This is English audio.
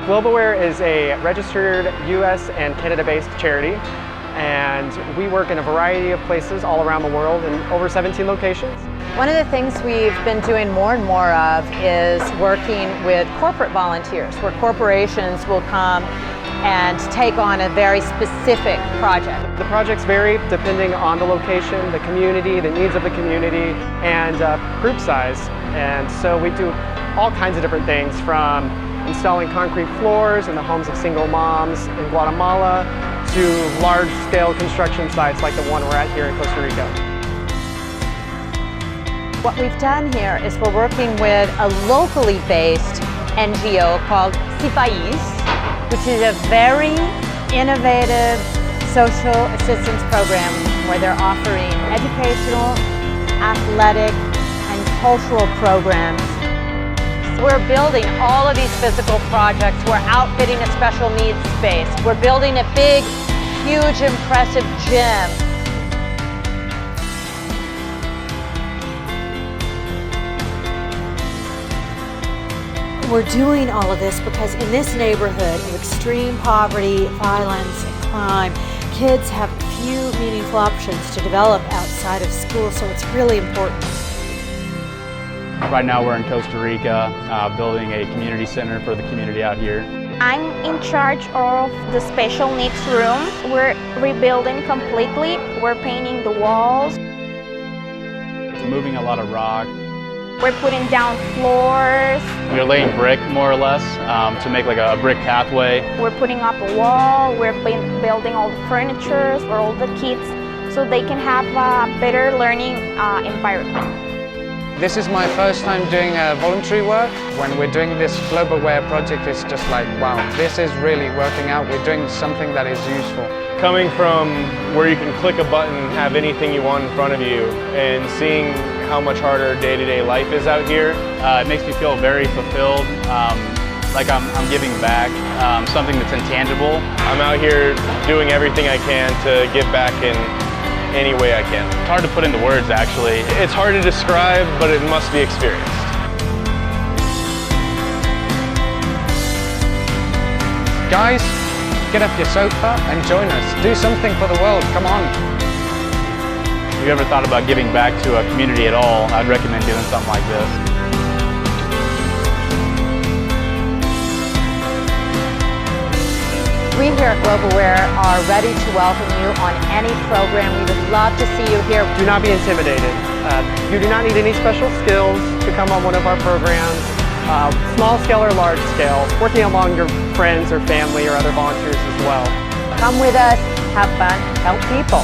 Globalware is a registered US and Canada-based charity, and we work in a variety of places all around the world in over 17 locations. One of the things we've been doing more and more of is working with corporate volunteers, where corporations will come and take on a very specific project. The projects vary depending on the location, the community, the needs of the community, and group size. And so we do all kinds of different things, from installing concrete floors in the homes of single moms in Guatemala to large-scale construction sites like the one we're at here in Costa Rica. What we've done here is we're working with a locally based NGO called SIFAIS, which is a very innovative social assistance program where they're offering educational, athletic, and cultural programs. We're building all of these physical projects. We're outfitting a special needs space. We're building a big, huge, impressive gym. We're doing all of this because in this neighborhood of extreme poverty, violence, and crime, kids have few meaningful options to develop outside of school, so it's really important. Right now we're in Costa Rica, building a community center for the community out here. I'm in charge of the special needs room. We're rebuilding completely. We're painting the walls. Moving a lot of rock. We're putting down floors. We're laying brick, more or less, to make like a brick pathway. We're putting up a wall. We're building all the furniture for all the kids so they can have a better learning environment. This is my first time doing voluntary work. When we're doing this Globalware project, it's just like, wow, this is really working out. We're doing something that is useful. Coming from where you can click a button and have anything you want in front of you, and seeing how much harder day-to-day life is out here, it makes me feel very fulfilled, like I'm giving back, something that's intangible. I'm out here doing everything I can to give back in any way I can. It's hard to put into words, actually. It's hard to describe, but it must be experienced. Guys, get off your sofa and join us. Do something for the world, come on. If you ever thought about giving back to a community at all, I'd recommend doing something like this. We here at Globalware are ready to welcome you on any program. We would love to see you here. Do not be intimidated. You do not need any special skills to come on one of our programs, small scale or large scale, working along your friends or family or other volunteers as well. Come with us, have fun, help people.